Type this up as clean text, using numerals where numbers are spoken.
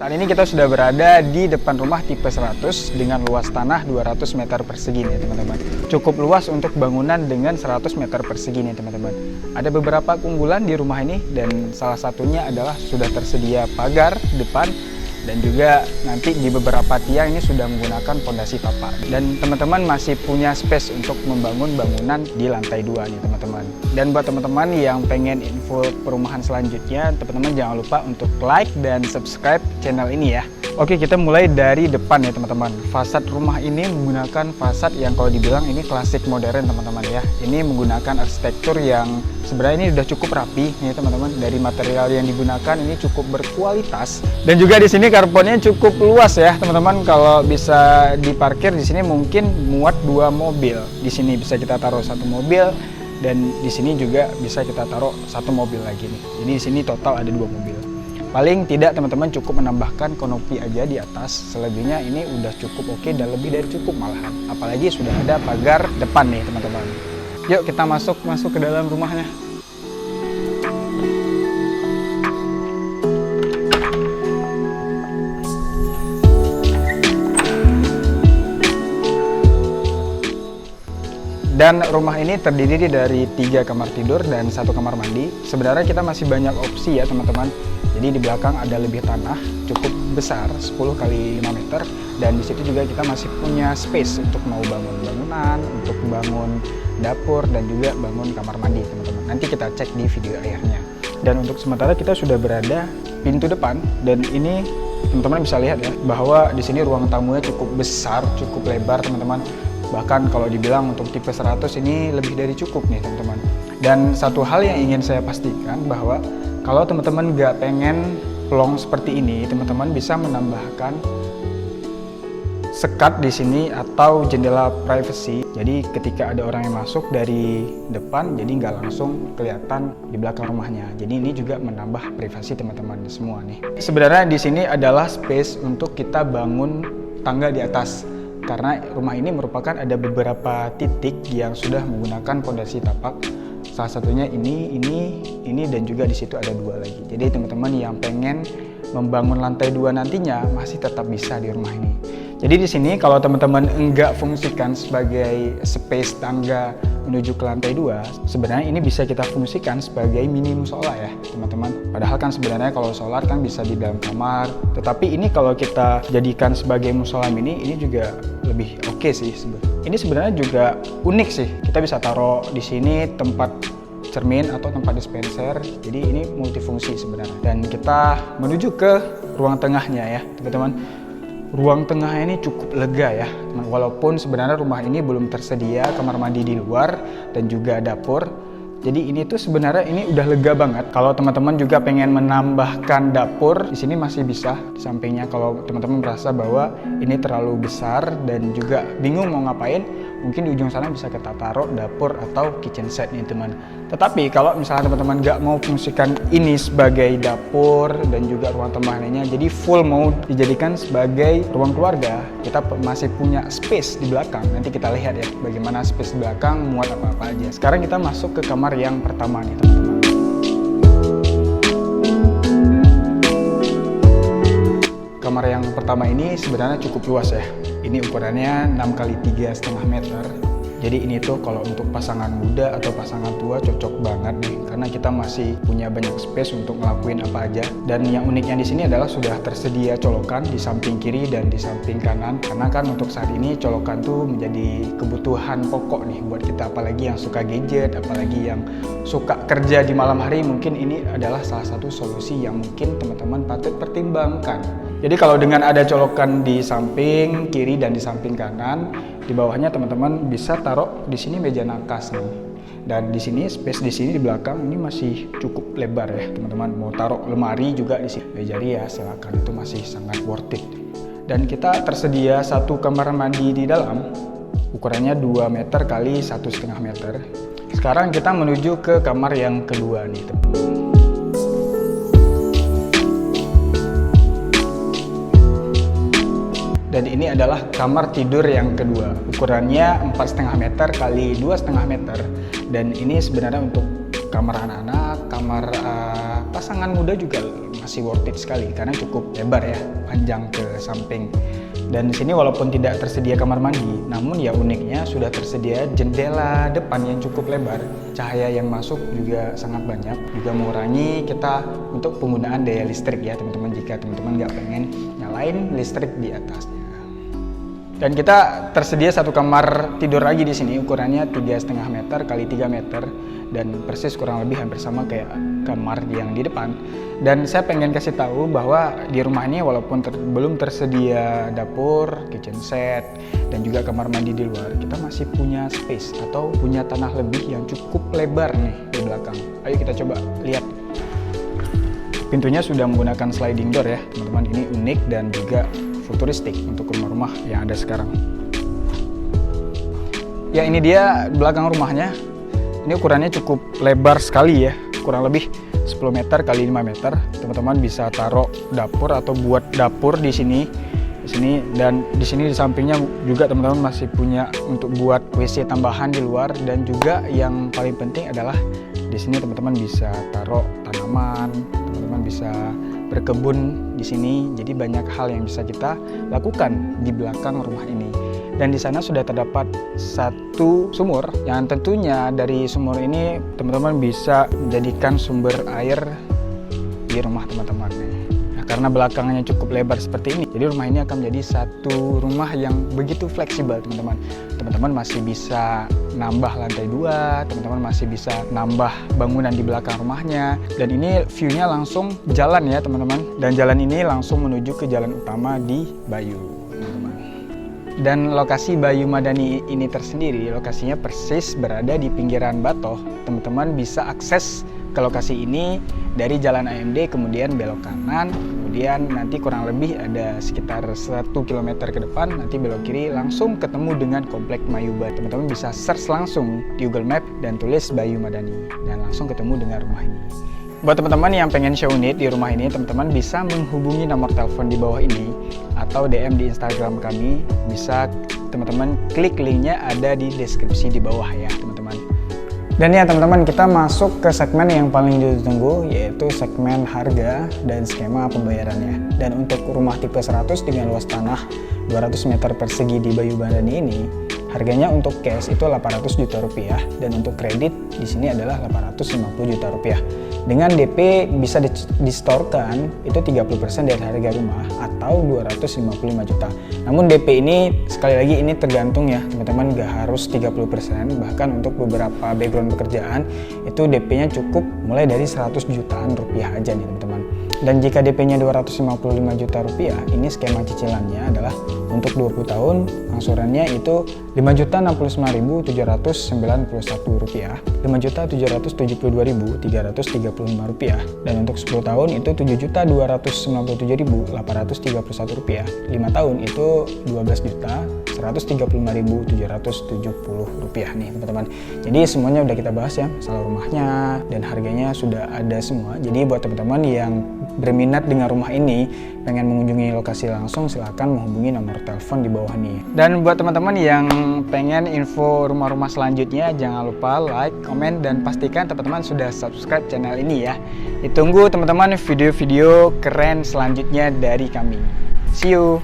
Saat ini kita sudah berada di depan rumah tipe 100 dengan luas tanah 200 meter persegi nih teman-teman. Cukup luas untuk bangunan dengan 100 meter persegi nih teman-teman. Ada beberapa keunggulan di rumah ini dan salah satunya adalah sudah tersedia pagar depan dan juga nanti di beberapa tiang ini sudah menggunakan fondasi tapak. Dan teman-teman masih punya space untuk membangun bangunan di lantai 2 nih teman-teman. Dan buat teman-teman yang pengen info perumahan selanjutnya, teman-teman jangan lupa untuk like dan subscribe channel ini ya. Oke, kita mulai dari depan ya teman-teman. Fasad rumah ini menggunakan fasad yang kalau dibilang ini klasik modern teman-teman ya. Ini menggunakan arsitektur yang sebenarnya ini sudah cukup rapi nih teman-teman. Dari material yang digunakan ini cukup berkualitas dan juga di sini karbonnya cukup luas ya teman-teman. Kalau bisa diparkir di sini mungkin muat 2 mobil. Di sini bisa kita taruh 1 mobil dan di sini juga bisa kita taruh 1 mobil lagi nih. Jadi di sini total ada 2 mobil. Paling tidak teman-teman cukup menambahkan kanopi aja di atas. Selebihnya ini udah cukup oke dan lebih dari cukup malahan. Apalagi sudah ada pagar depan nih teman-teman. Yuk kita masuk ke dalam rumahnya. Dan rumah ini terdiri dari 3 kamar tidur dan 1 kamar mandi. Sebenarnya kita masih banyak opsi ya teman-teman. Jadi di belakang ada lebih tanah cukup besar 10 kali 5 meter dan di situ juga kita masih punya space untuk mau bangun bangunan, untuk bangun dapur dan juga bangun kamar mandi teman-teman. Nanti kita cek di video akhirnya. Dan untuk sementara kita sudah berada pintu depan dan ini teman-teman bisa lihat ya bahwa di sini ruang tamunya cukup besar, cukup lebar teman-teman. Bahkan kalau dibilang untuk tipe 100 ini lebih dari cukup nih teman-teman. Dan satu hal yang ingin saya pastikan bahwa kalau teman-teman nggak pengen plong seperti ini, teman-teman bisa menambahkan sekat di sini atau jendela privacy. Jadi ketika ada orang yang masuk dari depan, jadi nggak langsung kelihatan di belakang rumahnya. Jadi ini juga menambah privasi teman-teman semua nih. Sebenarnya di sini adalah space untuk kita bangun tangga di atas. Karena rumah ini merupakan ada beberapa titik yang sudah menggunakan fondasi tapak. Salah satunya ini dan juga di situ ada 2 lagi. Jadi teman-teman yang pengen membangun lantai 2 nantinya masih tetap bisa di rumah ini. Jadi di sini kalau teman-teman enggak fungsikan sebagai space tangga menuju ke lantai 2, sebenarnya ini bisa kita fungsikan sebagai mini musola ya teman-teman. Padahal kan sebenarnya kalau solar kan bisa di dalam kamar, tetapi ini kalau kita jadikan sebagai musola mini ini juga lebih oke sih sebenarnya. Ini sebenarnya juga unik sih. Kita bisa taruh di sini tempat cermin atau tempat dispenser. Jadi ini multifungsi sebenarnya. Dan kita menuju ke ruang tengahnya ya teman-teman. Ruang tengahnya ini cukup lega ya, walaupun sebenarnya rumah ini belum tersedia kamar mandi di luar dan juga dapur. Jadi ini tuh sebenarnya ini udah lega banget. Kalau teman-teman juga pengen menambahkan dapur, di sini masih bisa di sampingnya. Kalau teman-teman merasa bahwa ini terlalu besar dan juga bingung mau ngapain, mungkin di ujung sana bisa kita taruh dapur atau kitchen set nih teman. Tetapi kalau misalnya teman-teman nggak mau fungsikan ini sebagai dapur dan juga ruang tengahnya, jadi full mau dijadikan sebagai ruang keluarga, kita masih punya space di belakang. Nanti kita lihat ya bagaimana space di belakang muat apa-apa aja. Sekarang kita masuk ke kamar yang pertama nih teman-teman. Kamar yang pertama ini sebenarnya cukup luas ya. Ini ukurannya 6 kali 3,5 meter. Jadi ini tuh kalau untuk pasangan muda atau pasangan tua cocok banget nih, karena kita masih punya banyak space untuk ngelakuin apa aja. Dan yang uniknya di sini adalah sudah tersedia colokan di samping kiri dan di samping kanan. Karena kan untuk saat ini colokan tuh menjadi kebutuhan pokok nih buat kita, apalagi yang suka gadget, apalagi yang suka kerja di malam hari, mungkin ini adalah salah satu solusi yang mungkin teman-teman patut pertimbangkan. Jadi kalau dengan ada colokan di samping kiri dan di samping kanan, di bawahnya teman-teman bisa taruh di sini meja nakas nih. Dan di sini space di sini di belakang ini masih cukup lebar ya teman-teman. Mau taruh lemari juga di sini, meja rias silakan, itu masih sangat worth it. Dan kita tersedia 1 kamar mandi di dalam, ukurannya 2 meter kali 1,5 meter. Sekarang kita menuju ke kamar yang kedua nih teman-teman. Dan ini adalah kamar tidur yang kedua, ukurannya 4,5 meter kali 2,5 meter. Dan ini sebenarnya untuk kamar anak-anak, kamar pasangan muda juga lokasi worth it sekali karena cukup lebar ya, panjang ke samping. Dan di sini walaupun tidak tersedia kamar mandi, namun ya uniknya sudah tersedia jendela depan yang cukup lebar. Cahaya yang masuk juga sangat banyak, juga mengurangi kita untuk penggunaan daya listrik ya teman-teman, jika teman-teman nggak pengen nyalain listrik di atasnya. Dan kita tersedia satu kamar tidur lagi di sini, ukurannya 3,5 meter kali 3 meter dan persis kurang lebih hampir sama kayak kamar yang di depan. Dan saya pengen kasih tahu bahwa di rumah ini walaupun belum tersedia dapur, kitchen set, dan juga kamar mandi di luar, kita masih punya space atau punya tanah lebih yang cukup lebar nih di belakang. Ayo kita coba lihat. Pintunya sudah menggunakan sliding door ya teman-teman, ini unik dan juga futuristik untuk rumah-rumah yang ada sekarang. Ya, ini dia belakang rumahnya. Ini ukurannya cukup lebar sekali ya, kurang lebih 10 meter kali 5 meter. Teman-teman bisa taruh dapur atau buat dapur di sini, dan di sini di sampingnya juga teman-teman masih punya untuk buat WC tambahan di luar. Dan juga yang paling penting adalah di sini teman-teman bisa taruh tanaman, teman-teman bisa berkebun di sini. Jadi banyak hal yang bisa kita lakukan di belakang rumah ini. Dan di sana sudah terdapat satu sumur yang tentunya dari sumur ini teman-teman bisa menjadikan sumber air di rumah teman-teman. Nah, karena belakangnya cukup lebar seperti ini, jadi rumah ini akan menjadi satu rumah yang begitu fleksibel teman-teman. Teman-teman masih bisa nambah lantai 2, teman-teman masih bisa nambah bangunan di belakang rumahnya. Dan ini view-nya langsung jalan ya teman-teman. Dan jalan ini langsung menuju ke jalan utama di Bayu. Dan lokasi Bayu Madani ini tersendiri, lokasinya persis berada di pinggiran Batoh. Teman-teman bisa akses ke lokasi ini dari Jalan AMD, kemudian belok kanan, kemudian nanti kurang lebih ada sekitar 1 km ke depan, nanti belok kiri langsung ketemu dengan Komplek Mayuba. Teman-teman bisa search langsung di Google Map dan tulis Bayu Madani dan langsung ketemu dengan rumah ini. Buat teman-teman yang pengen show unit di rumah ini, teman-teman bisa menghubungi nomor telepon di bawah ini atau DM di Instagram kami. Bisa teman-teman klik linknya ada di deskripsi di bawah ya teman-teman. Dan ya teman-teman, kita masuk ke segmen yang paling ditunggu, yaitu segmen harga dan skema pembayarannya. Dan untuk rumah tipe 100 dengan luas tanah 200 meter persegi di Bayu Madani ini, harganya untuk cash itu 800 juta rupiah dan untuk kredit di sini adalah 850 juta rupiah. Dengan DP bisa disetorkan itu 30% dari harga rumah atau 255 juta. Namun DP ini sekali lagi ini tergantung ya teman-teman, nggak harus 30%. Bahkan untuk beberapa background pekerjaan itu DP-nya cukup mulai dari 100 jutaan rupiah aja nih teman-teman. Dan jika DP-nya 255 juta rupiah, ini skema cicilannya adalah untuk 20 tahun, angsurannya itu Rp5.069.791, Rp5.772.335, dan untuk 10 tahun itu Rp7.297.831, 5 tahun itu Rp12.135.770 nih teman-teman. Jadi semuanya udah kita bahas ya, masalah rumahnya dan harganya sudah ada semua. Jadi buat teman-teman yang berminat dengan rumah ini, pengen mengunjungi lokasi langsung, silahkan menghubungi nomor telepon di bawah nih. Dan buat teman-teman yang pengen info rumah-rumah selanjutnya, jangan lupa like, komen, dan pastikan teman-teman sudah subscribe channel ini ya. Ditunggu teman-teman video-video keren selanjutnya dari kami. See you!